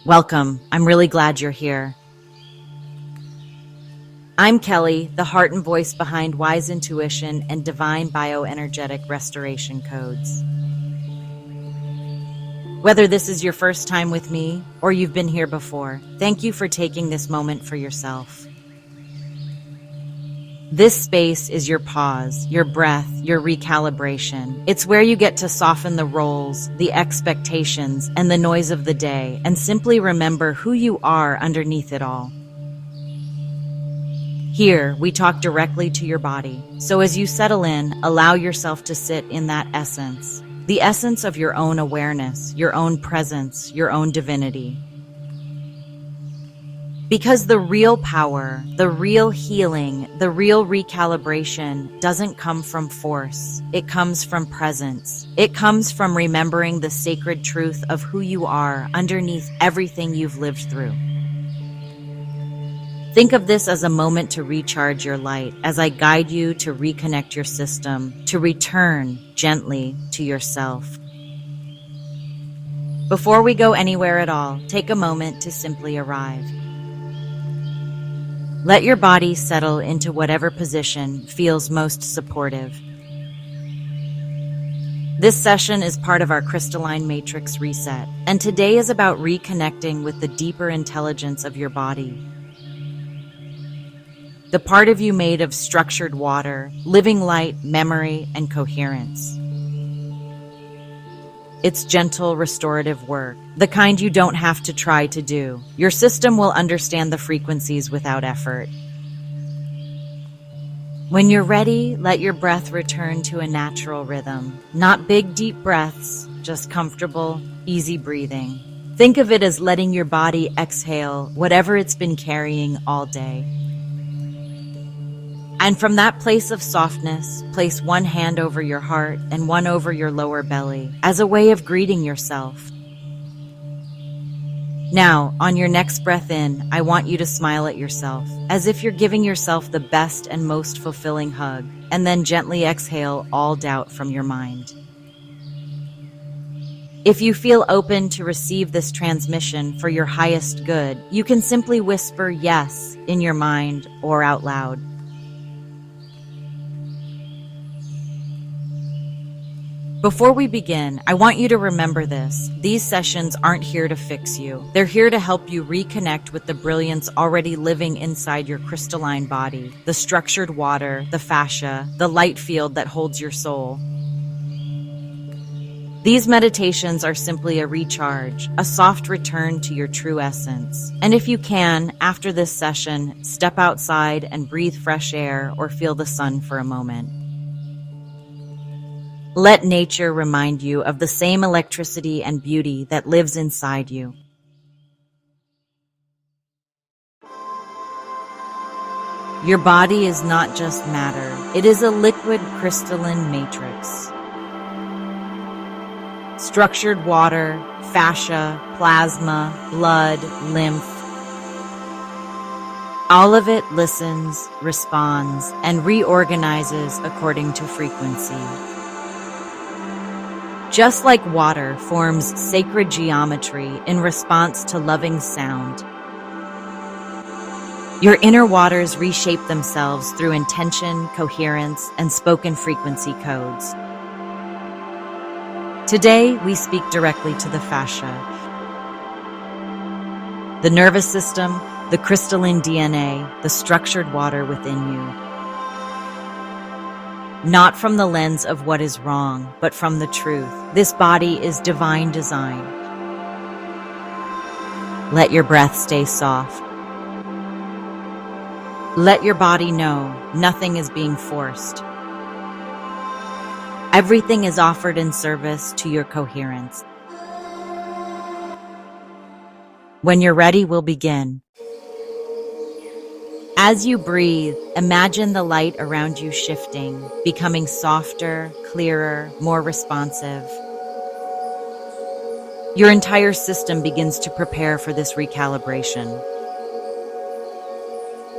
Welcome. I'm really glad you're here. I'm Kelly, the heart and voice behind Wise Intuition and Divine Bioenergetic Restoration Codes. Whether this is your first time with me or you've been here before, thank you for taking this moment for yourself. This space is your pause, your breath, your recalibration. It's where you get to soften the roles, the expectations, and the noise of the day, and simply remember who you are underneath it all. Here, we talk directly to your body. So as you settle in, allow yourself to sit in that essence, the essence of your own awareness, your own presence, your own divinity. Because the real power, the real healing, the real recalibration doesn't come from force. It comes from presence. It comes from remembering the sacred truth of who you are underneath everything you've lived through. Think of this as a moment to recharge your light as I guide you to reconnect your system, to return gently to yourself. Before we go anywhere at all, take a moment to simply arrive. Let your body settle into whatever position feels most supportive. This session is part of our Crystalline Matrix reset, and today is about reconnecting with the deeper intelligence of your body. The part of you made of structured water, living light, memory, and coherence. It's gentle, restorative work, the kind you don't have to try to do. Your system will understand the frequencies without effort. When you're ready, let your breath return to a natural rhythm. Not big, deep breaths, just comfortable, easy breathing. Think of it as letting your body exhale whatever it's been carrying all day. And from that place of softness, place one hand over your heart and one over your lower belly as a way of greeting yourself. Now, on your next breath in, I want you to smile at yourself, as if you're giving yourself the best and most fulfilling hug, and then gently exhale all doubt from your mind. If you feel open to receive this transmission for your highest good, you can simply whisper yes in your mind or out loud. Before we begin, I want you to remember this. These sessions aren't here to fix you. They're here to help you reconnect with the brilliance already living inside your crystalline body, the structured water, the fascia, the light field that holds your soul. These meditations are simply a recharge, a soft return to your true essence. And if you can, after this session, step outside and breathe fresh air or feel the sun for a moment. Let nature remind you of the same electricity and beauty that lives inside you. Your body is not just matter, it is a liquid crystalline matrix. Structured water, fascia, plasma, blood, lymph. All of it listens, responds, and reorganizes according to frequency. Just like water forms sacred geometry in response to loving sound, your inner waters reshape themselves through intention, coherence, and spoken frequency codes. Today, we speak directly to the fascia, the nervous system, the crystalline DNA, the structured water within you. Not from the lens of what is wrong, but from the truth. This body is divine design. Let your breath stay soft. Let your body know nothing is being forced. Everything is offered in service to your coherence. When you're ready, we'll begin. As you breathe, imagine the light around you shifting, becoming softer, clearer, more responsive. Your entire system begins to prepare for this recalibration.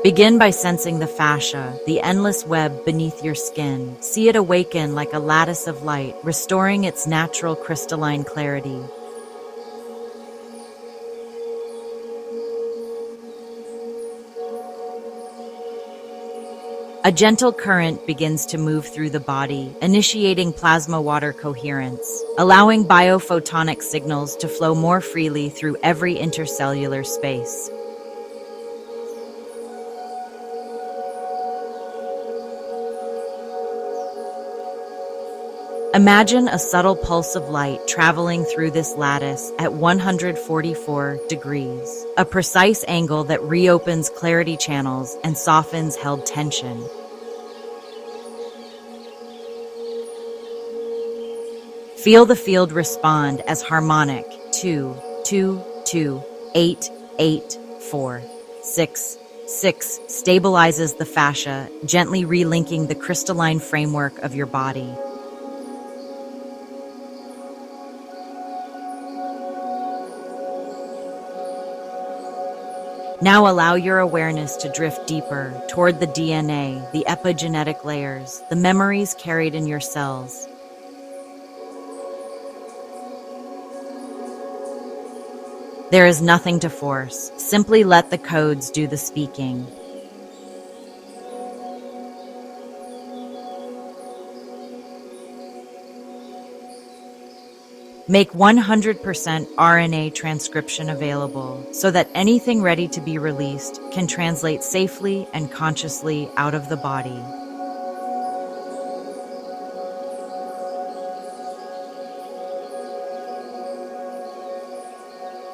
Begin by sensing the fascia, the endless web beneath your skin. See it awaken like a lattice of light, restoring its natural crystalline clarity. A gentle current begins to move through the body, initiating plasma-water coherence, allowing biophotonic signals to flow more freely through every intercellular space. Imagine a subtle pulse of light traveling through this lattice at 144 degrees, a precise angle that reopens clarity channels and softens held tension. Feel the field respond as harmonic 2, 2, 2, 8, 8, 4, 6, 6 stabilizes the fascia, gently relinking the crystalline framework of your body. Now allow your awareness to drift deeper toward the DNA, the epigenetic layers, the memories carried in your cells. There is nothing to force. Simply let the codes do the speaking. Make 100% RNA transcription available so that anything ready to be released can translate safely and consciously out of the body.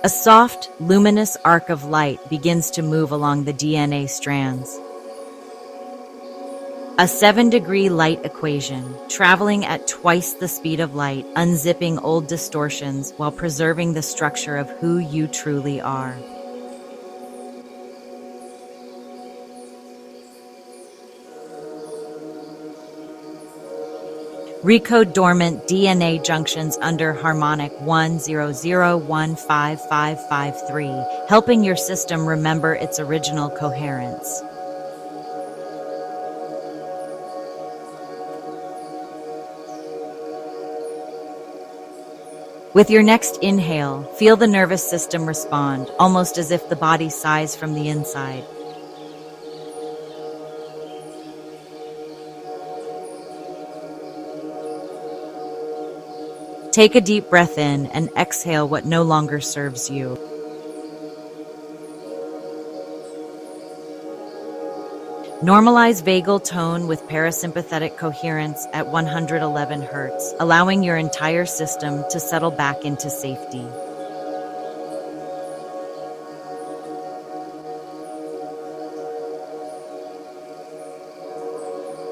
A soft, luminous arc of light begins to move along the DNA strands. A 7-degree light equation, traveling at twice the speed of light, unzipping old distortions while preserving the structure of who you truly are. Recode dormant DNA junctions under harmonic 100155553, helping your system remember its original coherence. With your next inhale, feel the nervous system respond, almost as if the body sighs from the inside. Take a deep breath in and exhale what no longer serves you. Normalize vagal tone with parasympathetic coherence at 111 Hz, allowing your entire system to settle back into safety.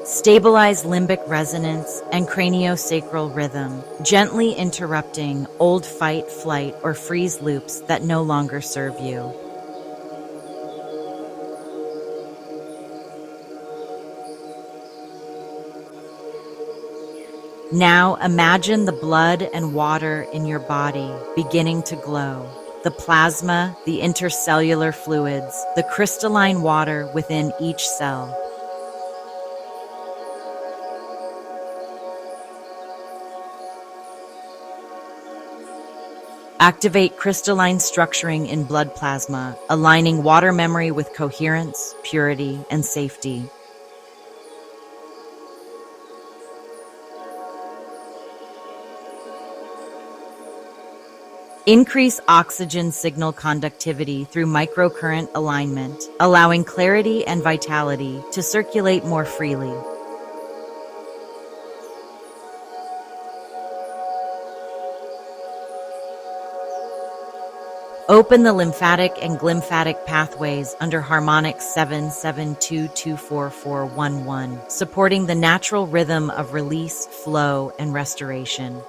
Stabilize limbic resonance and craniosacral rhythm, gently interrupting old fight, flight, or freeze loops that no longer serve you. Now imagine the blood and water in your body beginning to glow. The plasma, the intercellular fluids, the crystalline water within each cell. Activate crystalline structuring in blood plasma, aligning water memory with coherence, purity, and safety. Increase oxygen signal conductivity through microcurrent alignment, allowing clarity and vitality to circulate more freely. Open the lymphatic and glymphatic pathways under harmonic 772244411, supporting the natural rhythm of release, flow, and restoration.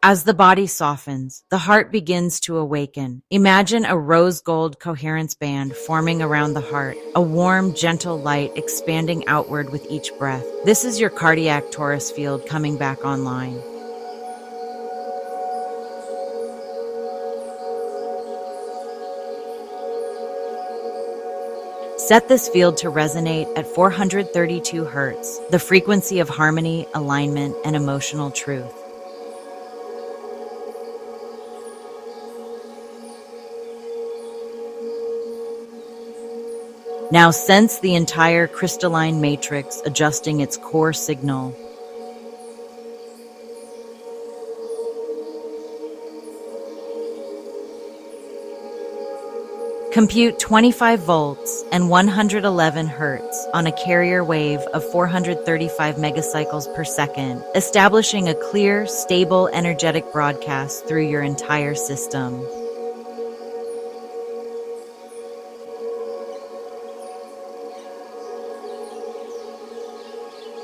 As the body softens, the heart begins to awaken. Imagine a rose gold coherence band forming around the heart, a warm, gentle light expanding outward with each breath. This is your cardiac torus field coming back online. Set this field to resonate at 432 Hz, the frequency of harmony, alignment, and emotional truth. Now sense the entire crystalline matrix adjusting its core signal. Compute 25 volts and 111 hertz on a carrier wave of 435 megacycles per second, establishing a clear, stable, energetic broadcast through your entire system.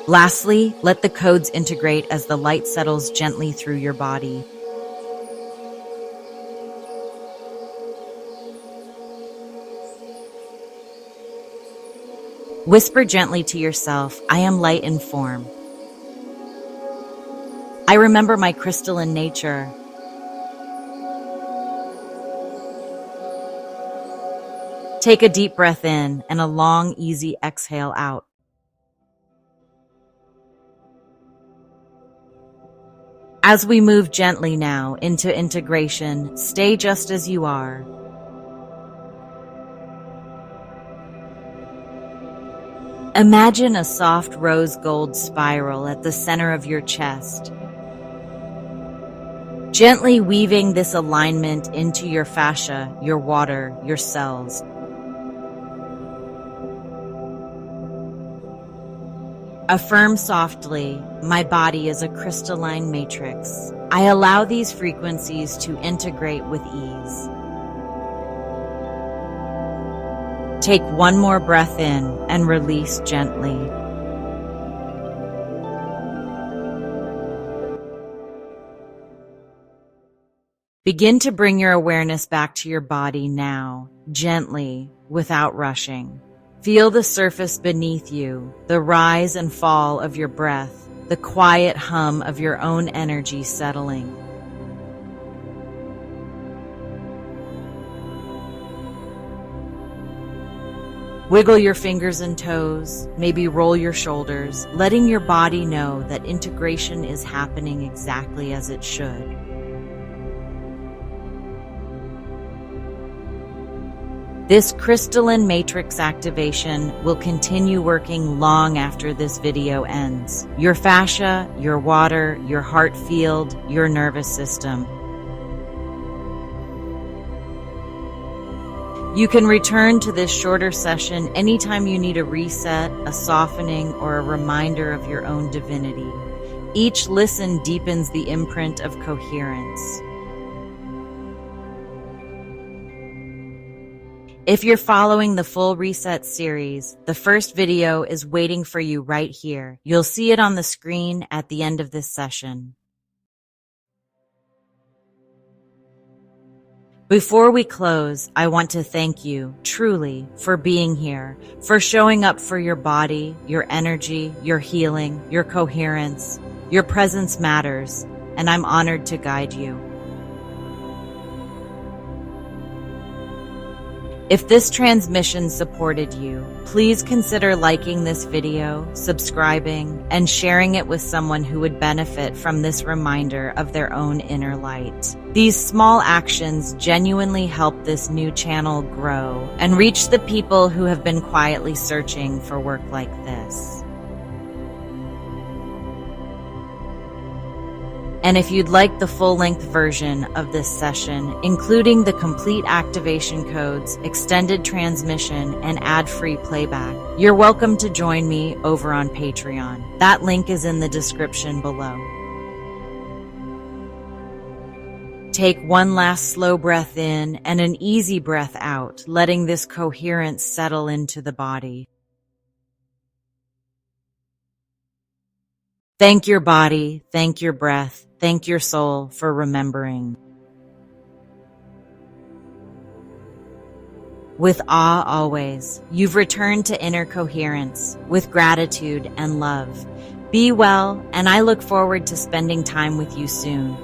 Lastly, let the codes integrate as the light settles gently through your body. Whisper gently to yourself, I am light in form. I remember my crystalline nature. Take a deep breath in and a long, easy exhale out. As we move gently now into integration, stay just as you are. Imagine a soft rose gold spiral at the center of your chest. Gently weaving this alignment into your fascia, your water, your cells. Affirm softly, my body is a crystalline matrix. I allow these frequencies to integrate with ease. Take one more breath in and release gently. Begin to bring your awareness back to your body now, gently, without rushing. Feel the surface beneath you, the rise and fall of your breath, the quiet hum of your own energy settling. Wiggle your fingers and toes, maybe roll your shoulders, letting your body know that integration is happening exactly as it should. This crystalline matrix activation will continue working long after this video ends. Your fascia, your water, your heart field, your nervous system. You can return to this shorter session anytime you need a reset, a softening, or a reminder of your own divinity. Each listen deepens the imprint of coherence. If you're following the full reset series, the first video is waiting for you right here. You'll see it on the screen at the end of this session. Before we close, I want to thank you, truly, for being here, for showing up for your body, your energy, your healing, your coherence. Your presence matters, and I'm honored to guide you. If this transmission supported you, please consider liking this video, subscribing, and sharing it with someone who would benefit from this reminder of their own inner light. These small actions genuinely help this new channel grow and reach the people who have been quietly searching for work like this. And if you'd like the full-length version of this session, including the complete activation codes, extended transmission, and ad-free playback, you're welcome to join me over on Patreon. That link is in the description below. Take one last slow breath in and an easy breath out, letting this coherence settle into the body. Thank your body, thank your breath, thank your soul for remembering. With awe always, you've returned to inner coherence, with gratitude and love. Be well, and I look forward to spending time with you soon.